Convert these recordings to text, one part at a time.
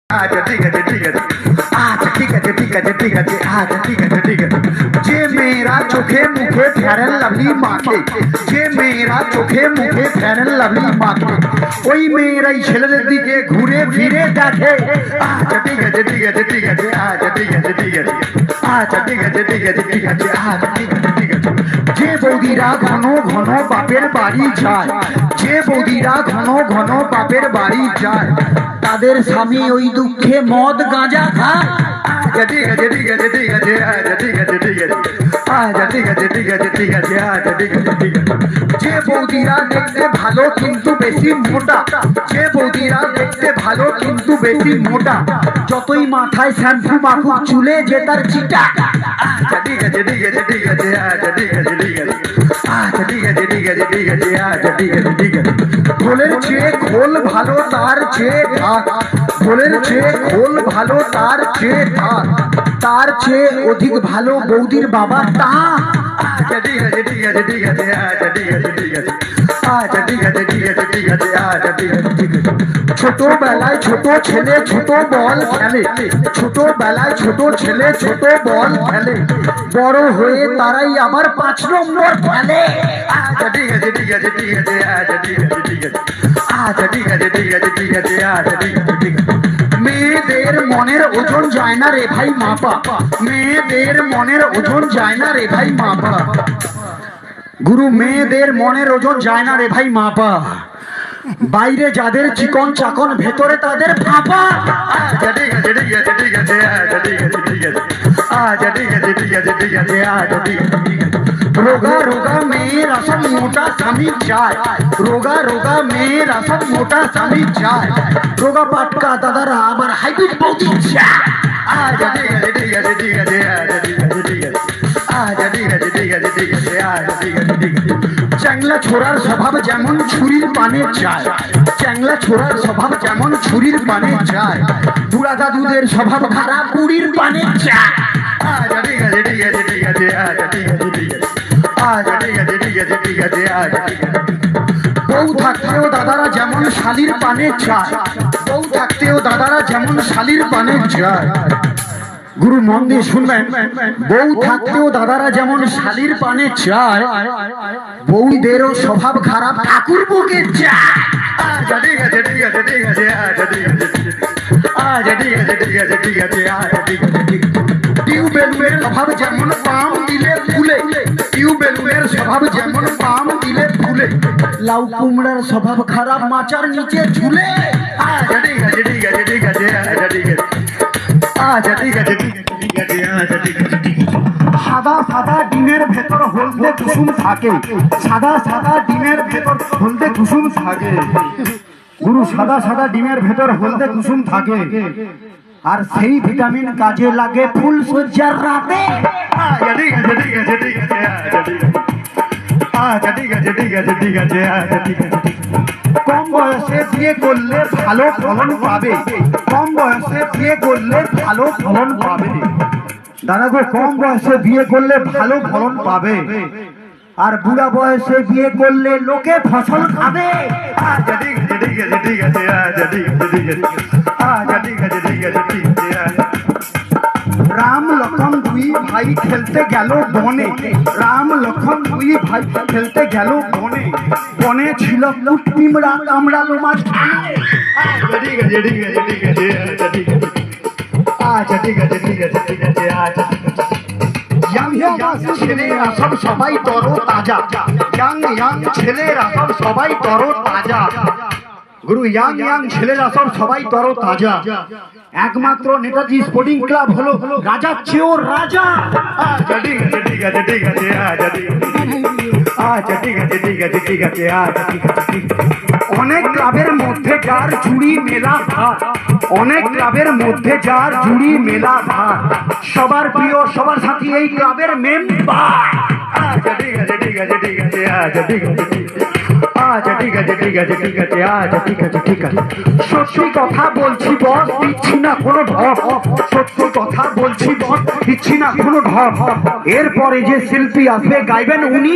আচ্ছা ঠিক আছে ঠিক আছে আচ্ছা ঠিক আছে ঠিক আছে ঠিক আছে আচ্ছা ঠিক আছে ঠিক আছে যে মেয়েরা চোখে মুখে ফেয়ার অ্যান্ড লাভলি মাখে যে মেয়েরা চোখে মুখে ফেয়ার অ্যান্ড লাভলি মাখে ওই মেয়েরাই ছেলেদের দিকে ঘুরে ফিরে দেখে আচ্ছা ঠিক আছে ঠিক আছে ঠিক আছে আচ্ছা ঠিক আছে ঠিক আছে আচ্ছা ঠিক আছে ঠিক আছে ঠিক আছে আচ্ছা ঠিক আছে ঠিক আছে যে বৌদিরা ঘন ঘন বাপের বাড়ি যায় যে বৌদিরা ঘন ঘন বাপের বাড়ি যায় তাদের স্বামী ওই দুঃখে মদ গাঁজা খায় আচ্ছা ঠিক আছে ঠিক আছে ঠিক আছে আচ্ছা ঠিক আছে ঠিক আছে আচ্ছা ঠিক আছে ঠিক আছে ঠিক আছে আচ্ছা ঠিক আছে ঠিক আছে যে বৌদিরা দেখতে ভালো কিন্তু বেশি মোটা যে বৌদিরা দেখতে ভালো কিন্তু বেশি মোটা যতই মাথায় শ্যাম্পু মাখুক চুলে যে তার চিটা আচ্ছা ঠিক আছে ঠিক আছে ঠিক আছে আচ্ছা ঠিক আছে ঠিক আছে আচ্ছা ঠিক আছে ঠিক আছে ঠিক আছে আচ্ছা ঠিক আছে ঠিক আছে খোলের চেয়ে খোল ভালো তার চেয়ে ঢাক খোলের চেয়ে খোল ভালো তার চেয়ে ঢাক তার চেয়ে অধিক ভালো বৌদির বাবা তা আচ্ছা ঠিক আছে ঠিক আছে ঠিক আছে আচ্ছা ঠিক আছে ঠিক আছে আচ্ছা ঠিক আছে ঠিক আছে ঠিক আছে আচ্ছা ঠিক আছে ঠিক আছে ছোটবেলায় ছোট ছেলে ছোট বল খেলে ছোটবেলায় ছোট ছেলে ছোট বল খেলে বড় হয়ে তারাই আবার 5 নম্বর খেলে আচ্ছা ঠিক আছে ঠিক আছে ঠিক আছে আচ্ছা ঠিক আছে ঠিক আছে আচ্ছা ঠিক আছে ঠিক আছে ঠিক আছে আচ্ছা ঠিক আছে ঠিক আছে মেয়েদের মনের ওজন যায় না রে ভাই মাপা মেয়েদের মনের ওজন যায় না রে ভাই মাপা গুরু মেয়েদের মনের ওজন যায় না রে ভাই মাপা বাইরে যাদের চিকন চাকন ভেতরে তাদের ফাঁপা আচ্ছা ঠিক আছে ঠিক আছে ঠিক আছে আচ্ছা ঠিক আছে ঠিক আছে আচ্ছা ঠিক আছে ঠিক আছে ঠিক আছে আচ্ছা ঠিক আছে ঠিক আছে রোগা রোগা মেয়ের আসল মোটা স্বামী চায় রোগা রোগা মেয়ের আসল মোটা স্বামী চায় রোগা পাটকা দাদারা আবার হাইব্রিড বৌদি চায় আচ্ছা ঠিক আছে ঠিক আছে ঠিক আছে আচ্ছা ঠিক আছে ঠিক আছে আচ্ছা ঠিক আছে ঠিক আছে ঠিক আছে আচ্ছা ঠিক আছে ঠিক আছে চ্যাংলা ছোড়ার স্বভাব যেমন ছুরির পানে চায় চ্যাংলা ছোড়ার স্বভাব যেমন ছুরির পানে চায় বুড়া দাদুদের স্বভাব খারাপ বুড়ির পানে চায় আচ্ছা ঠিক আছে ঠিক আছে ঠিক আছে আচ্ছা ঠিক আছে ঠিক আছে আচ্ছা ঠিক আছে ঠিক আছে ঠিক আছে আচ্ছা ঠিক আছে বউ থাকতেও দাদারা যেমন শালির পানে চায় বউ থাকতেও দাদারা যেমন শালির পানে চায় গুরু মন দিয়ে শুনবেন বউ থাকতেও দাদারা যেমন শালির পানে চায় বউদেরও স্বভাব খারাপ ঠাকুর বুকে চায় আচ্ছা ঠিক আছে ঠিক আছে ঠিক আছে আচ্ছা ঠিক আছে আচ্ছা ঠিক আছে ঠিক আছে ঠিক আছে আচ্ছা ঠিক আছে ঠিক আছে টিউবেলের স্বভাব যেমন পাম দিলে ফুলে টিউবেলের স্বভাব যেমন পাম দিলে ফুলে লাউ কুমড়ার স্বভাব খারাপ মাচার নিচে ঝুলে আচ্ছা ঠিক আছে ঠিক আছে ঠিক আছে আচ্ছা ঠিক আছে আচ্ছা ঠিক আছে ঠিক আছে ঠিক আছে আচ্ছা ঠিক আছে ঠিক আছে সাদা সাদা ডিমের ভেতর হলদে কুসুম থাকে সাদা সাদা ডিমের ভেতর হলদে কুসুম থাকে গুরু সাদা সাদা ডিমের ভেতর হলদে কুসুম থাকে আর সেই ভিটামিন কাজে লাগে ফুল সজ্জার রাতে আচ্ছা ঠিক আছে ঠিক আছে ঠিক আছে আচ্ছা ঠিক আছে ঠিক আছে ঠিক আছে আচ্ছা ঠিক আছে ঠিক আছে কম বয়সে বিয়ে করলে ভালো ফলন পাবে কম বয়সে বিয়ে করলে ভালো ফলন পাবে দাদা গো কম বয়সে বিয়ে করলে ভালো ফলন পাবে আর বুড়া বয়সে বিয়ে করলে লোকে ফসল খাবে আচ্ছা ঠিক আছে ঠিক আছে ঠিক আছে আচ্ছা ঠিক আছে ঠিক আছে আচ্ছা ঠিক আছে ঠিক আছে ঠিক আছে রাম লক্ষণ দুই ভাই খেলতে গেল বনে রাম লক্ষণ দুই ভাই খেলতে গেল বনে বনে ছিল কুটনিমরা কামড়ালো মাছ আচ্ছা ঠিক আছে ঠিক আছে ঠিক আছে আচ্ছা ঠিক আছে আচ্ছা ঠিক আছে ঠিক আছে ঠিক আছে আচ্ছা ছেলেরা সব সবাই তরো তাজা ইয়াং ইয়াং ছেলেরা সব সবাই তরো তাজা গুরু ইয়াং ইয়াং ছেলেরা সব সবাই তরো তাজা একমাত্র নেতাজি স্পোর্টিং ক্লাব হলো রাজার চেয়েও রাজা আচ্ছা ঠিক আছে ঠিক আছে ঠিক আছে আচ্ছা ঠিক আছে আচ্ছা ঠিক আছে ঠিক আছে ঠিক আছে আচ্ছা ঠিক আছে ঠিক আছে অনেক ক্লাবের মধ্যে যার জুড়ি মেলা ভার অনেক ক্লাবের মধ্যে যার জুড়ি মেলা ভার সবার প্রিয় সবার সাথী এই ক্লাবের মেম্বার আচ্ছা ঠিক আছে ঠিক আছে ঠিক আছে আচ্ছা ঠিক আছে আচ্ছা ঠিক আছে ঠিক আছে ঠিক আছে আচ্ছা ঠিক আছে ঠিক আছে সত্যি কথা বলছি বস দিচ্ছি না কোনো ঢপ সত্যি কথা বলছি বস দিচ্ছি না কোনো ঢপ এরপরে যে শিল্পী আসবে গাইবেন উনি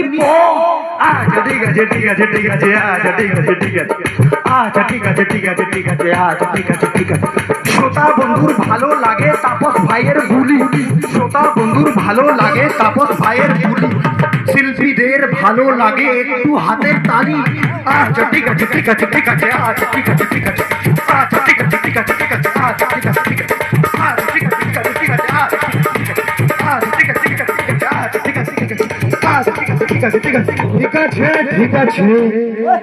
আচ্ছা ঠিক আছে ঠিক আছে ঠিক আছে আচ্ছা ঠিক আছে ঠিক আছে আচ্ছা ঠিক আছে ঠিক আছে ঠিক আছে আচ্ছা ঠিক আছে ঠিক আছে শ্রোতা বন্ধুর ভালো লাগে তাপস ভাইয়ের গুলি শ্রোতা বন্ধুর ভালো লাগে তাপস ভাইয়ের গুলি শিল্পীদের ভালো লাগে একটু হাতের তালি আচ্ছা ঠিক আছে ঠিক আছে ঠিক আছে আচ্ছা ঠিক আছে ঠিক আছে আচ্ছা ঠিক আছে ঠিক আছে ঠিক আছে আচ্ছা ঠিক আছে ঠিক আছে আচ্ছা ঠিক আছে ঠিক আছে ঠিক আছে আচ্ছা ঠিক আছে ঠিক আছে ঠিক আছে আচ্ছা ঠিক আছে ঠিক আছে আচ্ছা ঠিক আছে ঠিক আছে ঠিক আছে ঠিক আছে ঠিক আছে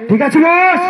ঠিক আছে বস